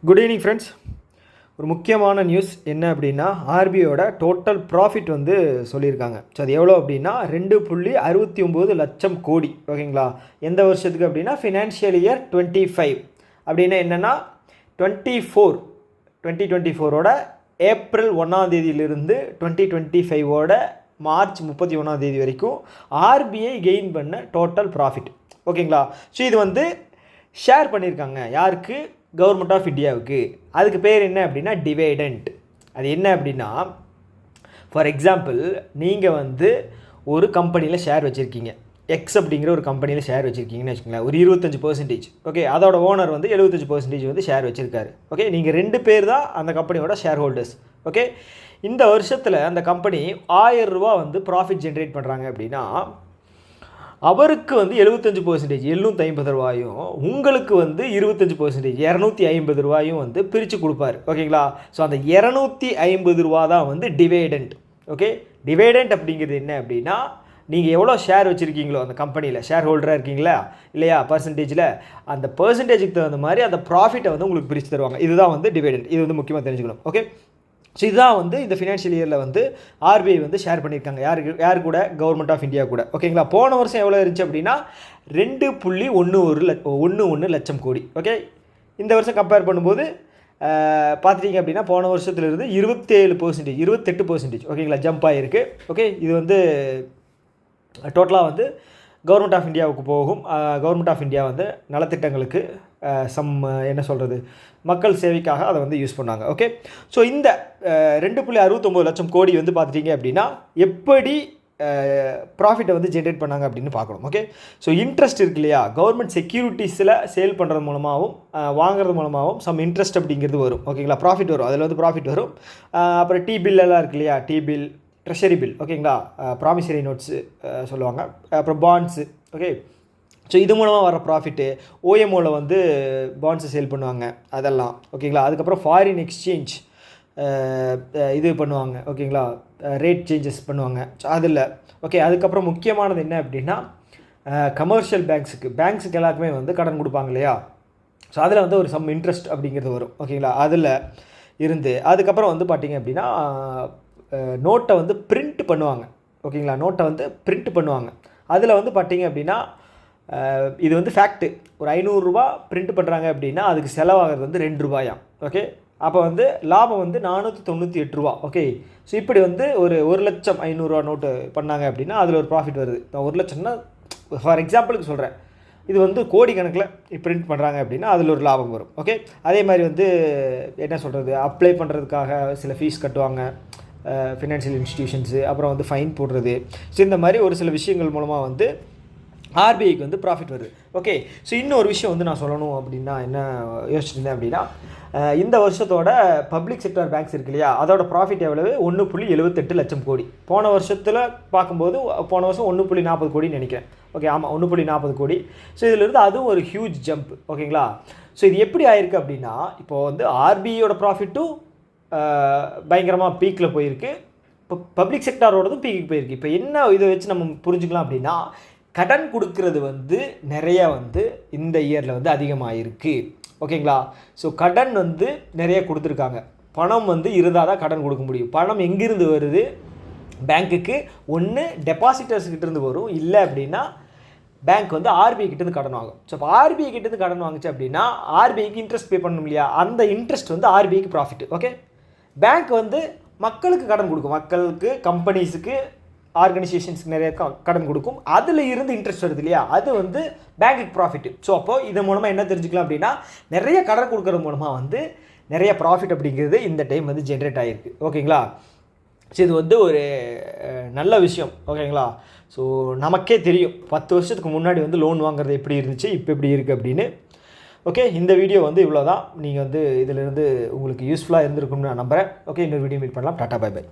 Good evening friends. ஒரு முக்கியமான news என்ன அப்படின்னா, ஆர்பிஐயோட டோட்டல் ப்ராஃபிட் வந்து சொல்லியிருக்காங்க. ஸோ அது எவ்வளோ அப்படின்னா 2.69 லட்சம் கோடி. ஓகேங்களா? எந்த வருஷத்துக்கு அப்படின்னா ஃபினான்ஷியல் இயர் 25. அப்படின்னா என்னென்னா 2024ஓட ஏப்ரல் 1ஆம் தேதியிலிருந்து 2025ஓட மார்ச் 31ஆம் தேதி வரைக்கும் ஆர்பிஐ கெயின் பண்ண டோட்டல் ப்ராஃபிட். ஓகேங்களா? ஸோ இது வந்து ஷேர் பண்ணியிருக்காங்க யாருக்கு? கவர்மெண்ட் ஆஃப் இந்தியாவுக்கு. அதுக்கு பேர் என்ன அப்படின்னா டிவைடண்ட். அது என்ன அப்படின்னா, ஃபார் எக்ஸாம்பிள் நீங்கள் வந்து ஒரு கம்பெனியில் ஷேர் வச்சுருக்கீங்க, எக்ஸ் அப்படிங்கிற ஒரு கம்பெனியில் ஷேர் வச்சுருக்கீங்கன்னு வச்சுக்கோங்களேன். ஒரு 25%. ஓகே, அதோட ஓனர் வந்து 75% வந்து ஷேர் வச்சுருக்காரு. ஓகே, நீங்கள் 2 பேர் தான் அந்த கம்பெனியோட ஷேர் ஹோல்டர்ஸ். ஓகே, இந்த வருஷத்தில் அந்த கம்பெனி 1000 ரூபா வந்து ப்ராஃபிட் ஜென்ரேட் பண்ணுறாங்க அப்படின்னா, அவருக்கு வந்து 75%, 750 ரூபாயும், உங்களுக்கு வந்து 25%, 250 ரூபாயும் வந்து பிரித்து கொடுப்பார். ஓகேங்களா? ஸோ அந்த 250 ரூபா தான் வந்து டிவைடண்ட். ஓகே, டிவைடண்ட் அப்படிங்கிறது என்ன அப்படின்னா, நீங்கள் எவ்வளோ ஷேர் வச்சுருக்கீங்களோ அந்த கம்பெனியில் ஷேர் ஹோல்டராக இருக்கீங்களா இல்லையா, பர்சன்டேஜில், அந்த பர்சன்டேஜுக்கு தகுந்த மாதிரி அந்த ப்ராஃபிட்டை வந்து உங்களுக்கு பிரித்து தருவாங்க. இதுதான் வந்து டிவைடண்ட். இது வந்து முக்கியமாக தெரிஞ்சுக்கணும். ஓகே, ஸோ இதுதான் வந்து இந்த ஃபினான்ஷியல் இயரில் வந்து ஆர்பிஐ வந்து ஷேர் பண்ணியிருக்காங்க. யார் கூட? கவர்மெண்ட் ஆஃப் இந்தியா கூட. ஓகேங்களா? போன வருஷம் எவ்வளோ இருந்துச்சு அப்படின்னா 2.11 லட்சம் கோடி. ஓகே, இந்த வருஷம் கம்பேர் பண்ணும்போது பார்த்துட்டிங்க அப்படின்னா போன வருஷத்துலேருந்து 27%, 28%. ஓகேங்களா, ஜம்ப் ஆகிருக்கு. ஓகே, இது வந்து டோட்டலாக வந்து கவர்மெண்ட் ஆஃப் இந்தியாவுக்கு போகும். கவர்மெண்ட் ஆஃப் இந்தியா வந்து நலத்திட்டங்களுக்கு என்ன சொல்கிறது, மக்கள் சேவைக்காக அதை வந்து யூஸ் பண்ணாங்க. ஓகே, ஸோ இந்த 2.69 லட்சம் கோடி வந்து பார்த்துட்டிங்க அப்படின்னா எப்படி ப்ராஃபிட்டை வந்து ஜென்ரேட் பண்ணாங்க அப்படின்னு பார்க்கணும். ஓகே, ஸோ இன்ட்ரெஸ்ட் இருக்கு இல்லையா, கவர்மெண்ட் செக்யூரிட்டிஸில் சேல் பண்ணுறது மூலமாகவும் வாங்குறது மூலமாகவும் சம் இன்ட்ரெஸ்ட் அப்படிங்கிறது வரும். ஓகேங்களா, ப்ராஃபிட் வரும், அதில் வந்து ப்ராஃபிட் வரும். அப்புறம் டி பில்லெல்லாம் இருக்கு இல்லையா, டி பில், ட்ரெஷரி பில், ஓகேங்களா, ப்ராமிசரி நோட்ஸு சொல்லுவாங்க, அப்புறம் பாண்ட்ஸு. ஓகே, ஸோ இது மூலமாக வர ப்ராஃபிட்டு, ஓஎம்ஓவில் வந்து பாண்ட்ஸை சேல் பண்ணுவாங்க அதெல்லாம். ஓகேங்களா, அதுக்கப்புறம் ஃபாரின் எக்ஸ்சேஞ்ச் இது பண்ணுவாங்க. ஓகேங்களா, ரேட் சேஞ்சஸ் பண்ணுவாங்க. ஸோ அதில் ஓகே, அதுக்கப்புறம் முக்கியமானது என்ன அப்படின்னா கமர்ஷியல் பேங்க்ஸுக்கு எல்லாருக்குமே வந்து கடன் கொடுப்பாங்க இல்லையா, ஸோ அதில் வந்து ஒரு சம் இன்ட்ரெஸ்ட் அப்படிங்கிறது வரும். ஓகேங்களா, அதில் இருந்து அதுக்கப்புறம் வந்து பார்த்திங்க அப்படின்னா நோட்டை வந்து பிரிண்ட் பண்ணுவாங்க. ஓகேங்களா, நோட்டை வந்து பிரிண்ட் பண்ணுவாங்க. அதில் வந்து பார்த்திங்க அப்படின்னா இது வந்து ஃபேக்ட்டு, ஒரு 500 ரூபா பிரிண்ட் பண்ணுறாங்க அப்படின்னா அதுக்கு செலவாகிறது வந்து 2 ரூபாயாம். ஓகே, அப்போ வந்து லாபம் வந்து 498 ரூபா. ஓகே, ஸோ இப்படி வந்து ஒரு 1,500,000 ரூபா நோட்டு பண்ணாங்க அப்படின்னா அதில் ஒரு ப்ராஃபிட் வருது. 1 லட்சம்னா ஃபார் எக்ஸாம்பிளுக்கு சொல்கிறேன், இது வந்து கோடிக்கணக்கில் பிரிண்ட் பண்ணுறாங்க அப்படின்னா அதில் ஒரு லாபம் வரும். ஓகே, அதே மாதிரி வந்து என்ன சொல்கிறது, அப்ளை பண்ணுறதுக்காக சில ஃபீஸ் கட்டுவாங்க ஃபினான்ஷியல் இன்ஸ்டிடியூஷன்ஸு, அப்புறம் வந்து ஃபைன் போடுறது. ஸோ இந்த மாதிரி ஒரு சில விஷயங்கள் மூலமாக வந்து ஆர்பிஐக்கு வந்து ப்ராஃபிட் வருது. ஓகே, ஸோ இன்னொரு விஷயம் வந்து நான் சொல்லணும் அப்படின்னா என்ன யோசிச்சுருந்தேன் அப்படின்னா, இந்த வருஷத்தோட பப்ளிக் செக்டார் பேங்க்ஸ் இருக்கு இல்லையா, அதோட ப்ராஃபிட் எவ்வளவு? 1.78 லட்சம் கோடி. போன வருஷத்தில் பார்க்கும்போது போன வருஷம் 1.40 கோடின்னு நினைக்கிறேன். ஓகே, ஆமாம், 1.40 கோடி. ஸோ இதிலிருந்து அதுவும் ஒரு ஹியூஜ் ஜம்ப். ஓகேங்களா, ஸோ இது எப்படி ஆயிருக்கு அப்படின்னா, இப்போது வந்து ஆர்பிஐயோட ப்ராஃபிட்டும் பயங்கரமாக பீக்கில் போயிருக்கு, இப்போ பப்ளிக் செக்டாரோடதும் பீக்கு போயிருக்கு. இப்போ என்ன இதை வச்சு நம்ம புரிஞ்சுக்கலாம் அப்படின்னா, கடன் கொடுக்கறது வந்து நிறைய வந்து இந்த இயரில் வந்து அதிகமாகிருக்கு. ஓகேங்களா, ஸோ கடன் வந்து நிறைய கொடுத்துருக்காங்க. பணம் வந்து இருந்தால் தான் கடன் கொடுக்க முடியும். பணம் எங்கிருந்து வருது? பேங்க்குக்கு ஒன்று டெபாசிட்டர்ஸ்கிட்டேருந்து வரும், இல்லை அப்படின்னா பேங்க் வந்து ஆர்பிஐ கிட்டேருந்து கடன் வாங்கும். ஸோ இப்போ ஆர்பிஐ கிட்டேருந்து கடன் வாங்குச்சு அப்படின்னா ஆர்பிஐக்கு இன்ட்ரெஸ்ட் பே பண்ணணும் இல்லையா, அந்த இன்ட்ரெஸ்ட் வந்து ஆர்பிஐக்கு ப்ராஃபிட். ஓகே, பேங்க் வந்து மக்களுக்கு கடன் கொடுக்கும், மக்களுக்கு, கம்பெனிஸுக்கு, ஆர்கனைசேஷன்ஸுக்கு நிறைய கடன் கொடுக்கும். அதில் இருந்து இன்ட்ரெஸ்ட் வருது இல்லையா, அது வந்து பேங்க்குக்கு ப்ராஃபிட். ஸோ அப்போது இதன் மூலமாக என்ன தெரிஞ்சுக்கலாம் அப்படின்னா, நிறைய கடன் கொடுக்கறது மூலமாக வந்து நிறைய ப்ராஃபிட் அப்படிங்கிறது இந்த டைம் வந்து ஜென்ரேட் ஆகிருக்கு. ஓகேங்களா, ஸோ இது வந்து ஒரு நல்ல விஷயம். ஓகேங்களா, ஸோ நமக்கே தெரியும் 10 வருஷத்துக்கு முன்னாடி வந்து லோன் வாங்குறது எப்படி இருந்துச்சு, இப்போ எப்படி இருக்குது அப்படின்னு. ஓகே, இந்த வீடியோ வந்து இவ்வளோ தான். நீங்கள் வந்து இதிலிருந்து உங்களுக்கு யூஸ்ஃபுல்லாக இருந்திருக்கும்னு நான் நம்புகிறேன். ஓகே, இன்னொரு வீடியோ மீட் பண்ணலாம். Tata, bye by.